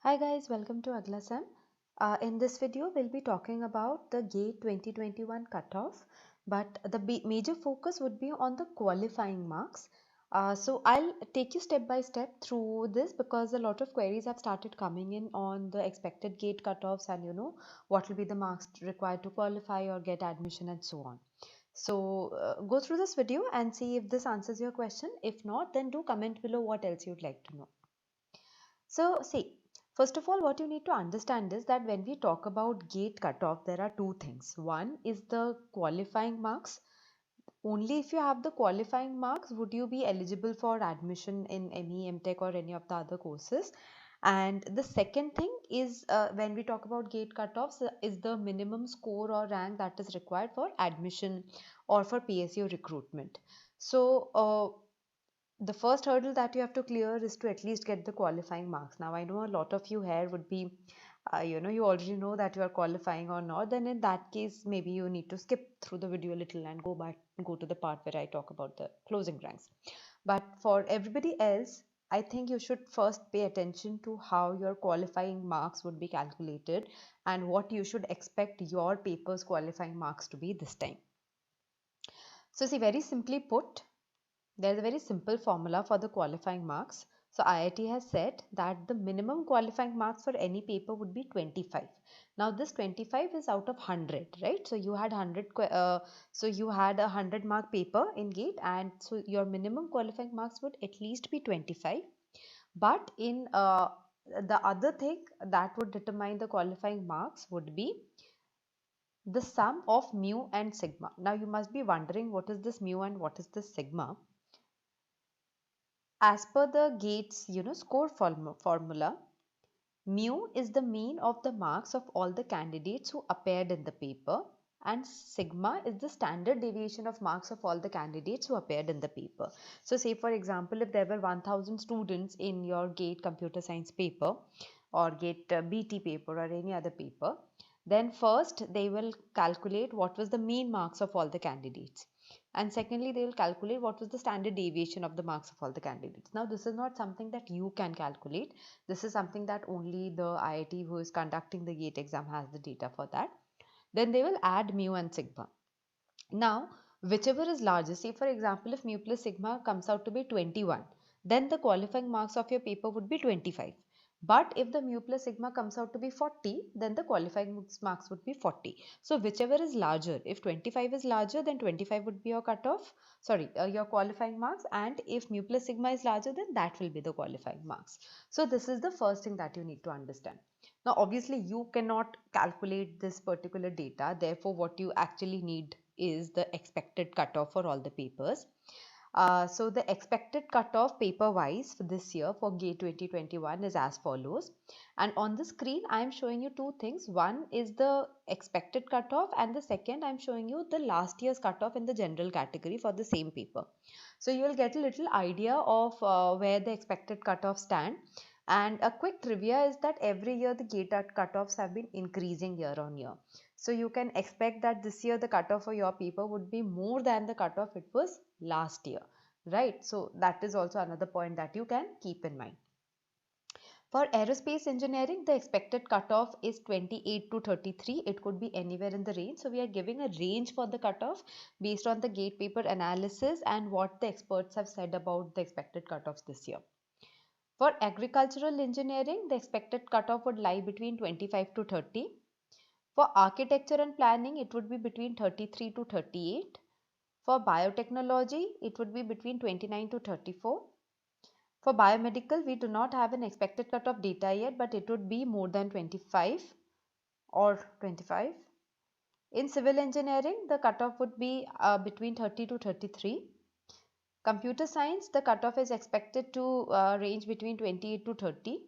Hi guys, welcome to Agla Sem. In this video, we'll be talking about the GATE 2021 cutoff, but the major focus would be on the qualifying marks. So I'll take you step by step through this because a lot of queries have started coming in on the expected GATE cutoffs and what will be the marks required to qualify or get admission and so on. So go through this video and see if this answers your question. If not, then do comment below what else you'd like to know. So see, first of all, what you need to understand is that when we talk about GATE cutoff, there are two things. One is the qualifying marks. Only if you have the qualifying marks would you be eligible for admission in any MTech or any of the other courses. And the second thing is when we talk about GATE cutoffs is the minimum score or rank that is required for admission or for PSU recruitment. So the first hurdle that you have to clear is to at least get the qualifying marks. Now I know a lot of you here would be you already know that you are qualifying or not, then in that case maybe you need to skip through the video a little and go to the part where I talk about the closing ranks. But for everybody else, I think you should first pay attention to how your qualifying marks would be calculated and what you should expect your paper's qualifying marks to be this time. So see, very simply put, there is a very simple formula for the qualifying marks. So IIT has said that the minimum qualifying marks for any paper would be 25. Now this 25 is out of 100, right? So you had 100 so you had a 100 mark paper in GATE, and so your minimum qualifying marks would at least be 25. But in the other thing that would determine the qualifying marks would be the sum of mu and sigma. Now you must be wondering what is this mu and what is this sigma. As per the GATE's score formula, mu is the mean of the marks of all the candidates who appeared in the paper, and sigma is the standard deviation of marks of all the candidates who appeared in the paper. So say for example, if there were 1000 students in your GATE computer science paper or GATE BT paper or any other paper, then first they will calculate what was the mean marks of all the candidates, and secondly they will calculate what was the standard deviation of the marks of all the candidates. Now this is not something that you can calculate. This is something that only the IIT who is conducting the GATE exam has the data for that. Then they will add mu and sigma. Now whichever is larger, say for example if mu plus sigma comes out to be 21, then the qualifying marks of your paper would be 25. But if the mu plus sigma comes out to be 40, then the qualifying marks would be 40. So whichever is larger, if 25 is larger, then 25 would be your cutoff, sorry, your qualifying marks. And if mu plus sigma is larger, then that will be the qualifying marks. So this is the first thing that you need to understand. Now, obviously, you cannot calculate this particular data. Therefore, what you actually need is the expected cutoff for all the papers. So the expected cutoff paper wise for this year for GATE 2021 is as follows. And on the screen, I am showing you two things. One is the expected cutoff, and the second I am showing you the last year's cutoff in the general category for the same paper. So you will get a little idea of where the expected cutoffs stand. And a quick trivia is that every year the GATE cutoffs have been increasing year on year. So you can expect that this year the cutoff for your paper would be more than the cutoff it was last year, right? So that is also another point that you can keep in mind. For aerospace engineering, the expected cutoff is 28 to 33. It could be anywhere in the range. So we are giving a range for the cutoff based on the GATE paper analysis and what the experts have said about the expected cutoffs this year. For agricultural engineering, the expected cutoff would lie between 25 to 30. For architecture and planning, it would be between 33 to 38. For biotechnology, it would be between 29 to 34. For biomedical, we do not have an expected cutoff data yet, but it would be more than 25 or 25. In civil engineering, the cutoff would be between 30 to 33. Computer science, the cutoff is expected to range between 28 to 30.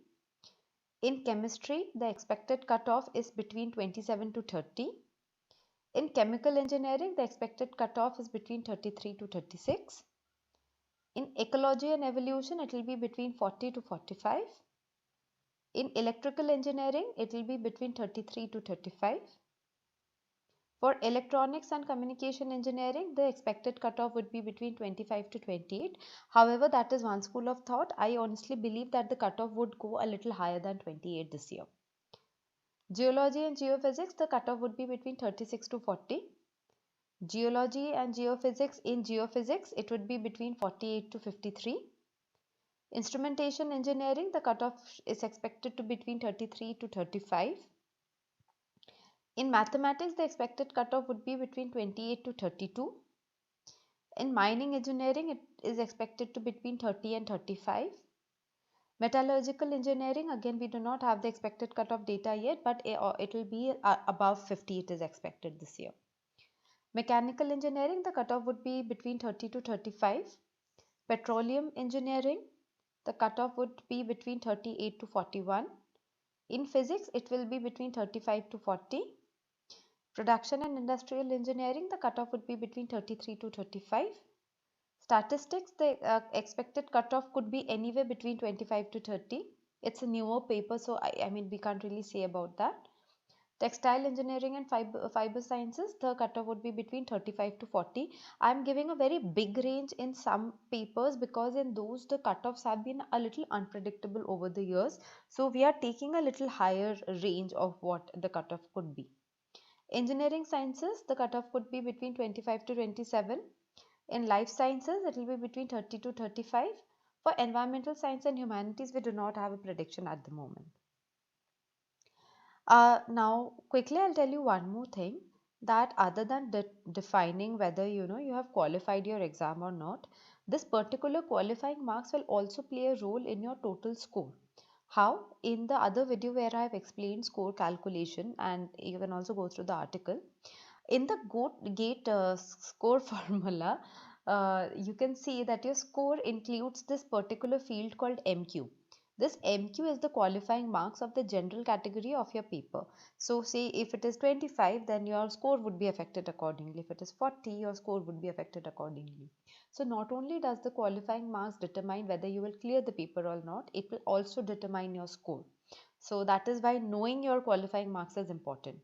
In chemistry, the expected cutoff is between 27 to 30. In chemical engineering, the expected cutoff is between 33 to 36. In ecology and evolution, it will be between 40 to 45. In electrical engineering, it will be between 33 to 35. For electronics and communication engineering, the expected cutoff would be between 25 to 28. However, that is one school of thought. I honestly believe that the cutoff would go a little higher than 28 this year. Geology and geophysics, the cutoff would be between 36 to 40. Geology and geophysics, in geophysics, it would be between 48 to 53. Instrumentation engineering, the cutoff is expected to be between 33 to 35. In mathematics, the expected cutoff would be between 28 to 32. In mining engineering, it is expected to be between 30 and 35. Metallurgical engineering, again, we do not have the expected cutoff data yet, but it will be above 50, it is expected this year. Mechanical engineering, the cutoff would be between 30 to 35. Petroleum engineering, the cutoff would be between 38 to 41. In physics, it will be between 35 to 40. Production and industrial engineering, the cutoff would be between 33 to 35. Statistics, the expected cutoff could be anywhere between 25 to 30. It's a newer paper, so I mean, we can't really say about that. Textile engineering and fiber sciences, the cutoff would be between 35 to 40. I'm giving a very big range in some papers because in those the cutoffs have been a little unpredictable over the years. So we are taking a little higher range of what the cutoff could be. Engineering sciences, the cutoff could be between 25 to 27. In life sciences, it will be between 30 to 35. For environmental science and humanities, we do not have a prediction at the moment. Now, quickly, I'll tell you one more thing, that other than defining whether you have qualified your exam or not, this particular qualifying marks will also play a role in your total score. How? In the other video where I have explained score calculation, and you can also go through the article. In the GATE score formula, you can see that your score includes this particular field called MQ. This MQ is the qualifying marks of the general category of your paper. So say if it is 25, then your score would be affected accordingly. If it is 40, your score would be affected accordingly. So not only does the qualifying marks determine whether you will clear the paper or not, it will also determine your score. So that is why knowing your qualifying marks is important.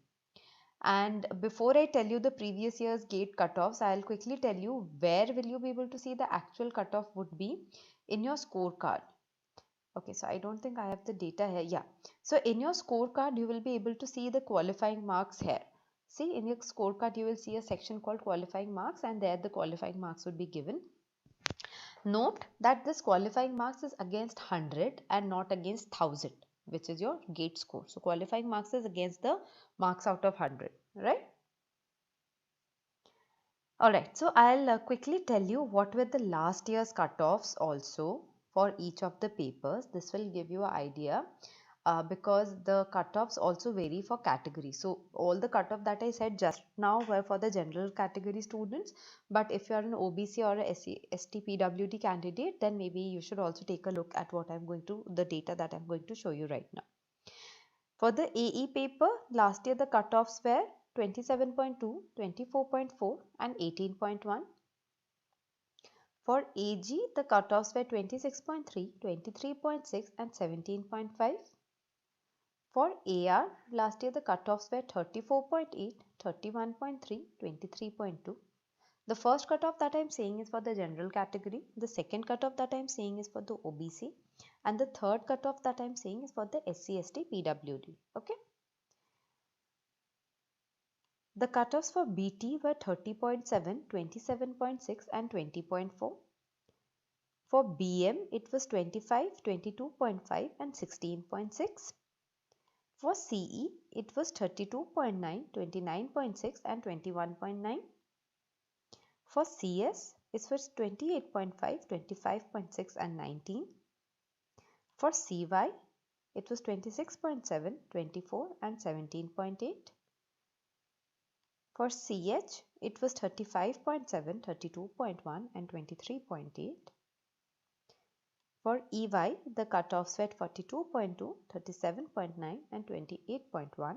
And before I tell you the previous year's GATE cutoffs, I'll quickly tell you where will you be able to see the actual cutoff would be in your scorecard. Okay, so I don't think I have the data here. Yeah. So in your scorecard, you will be able to see the qualifying marks here. See, in your scorecard, you will see a section called qualifying marks, and there the qualifying marks would be given. Note that this qualifying marks is against 100 and not against 1000, which is your GATE score. So qualifying marks is against the marks out of 100, right? Alright, so I'll quickly tell you what were the last year's cutoffs also for each of the papers. This will give you an idea because the cutoffs also vary for categories. So all the cutoff that I said just now were for the general category students, but if you are an OBC or a ST PWD candidate, then maybe you should also take a look at the data that I'm going to show you right now. For the AE paper, last year the cutoffs were 27.2, 24.4 and 18.1. For AG, the cutoffs were 26.3, 23.6 and 17.5. For AR, last year the cutoffs were 34.8, 31.3, 23.2. The first cutoff that I am saying is for the general category. The second cutoff that I am saying is for the OBC. And the third cutoff that I am saying is for the SC, ST, PWD. Okay. The cutoffs for BT were 30.7, 27.6 and 20.4. For BM, it was 25, 22.5 and 16.6. For CE, it was 32.9, 29.6 and 21.9. For CS, it was 28.5, 25.6 and 19. For CY, it was 26.7, 24 and 17.8. For CH, it was 35.7, 32.1 and 23.8. For EY, the cutoffs were 42.2, 37.9 and 28.1.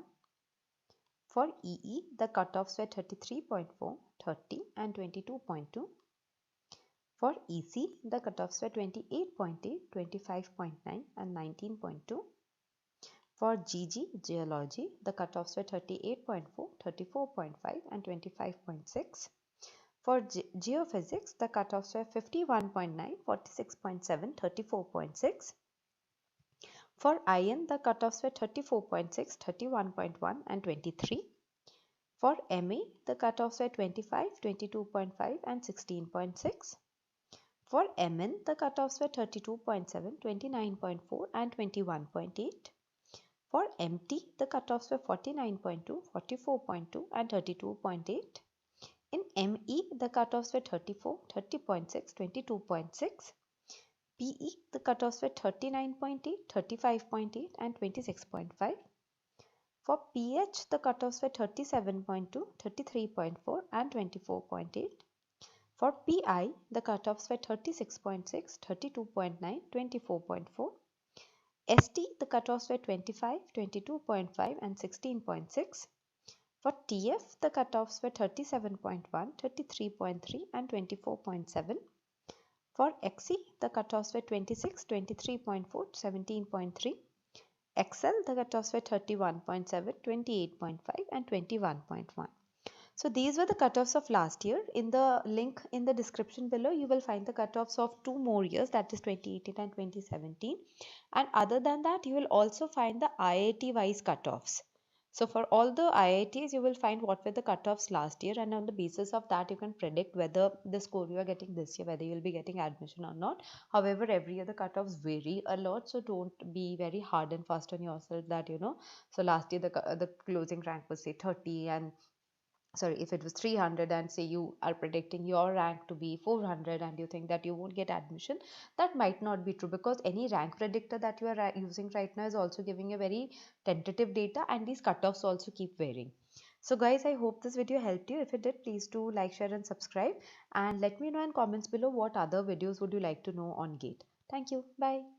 For EE, the cutoffs were 33.4, 30 and 22.2. For EC, the cutoffs were 28.8, 25.9 and 19.2. For GG, Geology, the cutoffs were 38.4, 34.5 and 25.6. For Geophysics, the cutoffs were 51.9, 46.7, 34.6. For IN, the cutoffs were 34.6, 31.1 and 23. For MA, the cutoffs were 25, 22.5 and 16.6. For MN, the cutoffs were 32.7, 29.4 and 21.8. For MT, the cutoffs were 49.2, 44.2 and 32.8. In ME, the cutoffs were 34, 30.6, 22.6. PE, the cutoffs were 39.8, 35.8 and 26.5. For PH, the cutoffs were 37.2, 33.4 and 24.8. For PI, the cutoffs were 36.6, 32.9, 24.4. ST, the cutoffs were 25, 22.5 and 16.6. For TF, the cutoffs were 37.1, 33.3 and 24.7. For XE, the cutoffs were 26, 23.4, 17.3. XL, the cutoffs were 31.7, 28.5 and 21.1. So these were the cutoffs of last year. In the link in the description below, you will find the cutoffs of 2 more years, that is 2018 and 2017. And other than that, you will also find the IIT wise cutoffs. So for all the IITs, you will find what were the cutoffs last year, and on the basis of that, you can predict whether the score you are getting this year, whether you will be getting admission or not. However, every year the cutoffs vary a lot, so don't be very hard and fast on yourself that, so last year the closing rank was say 30, and sorry, if it was 300 and say you are predicting your rank to be 400 and you think that you won't get admission, that might not be true, because any rank predictor that you are using right now is also giving a very tentative data, and these cutoffs also keep varying. So guys, I hope this video helped you. If it did, please do like, share and subscribe, and let me know in comments below what other videos would you like to know on GATE. Thank you. Bye.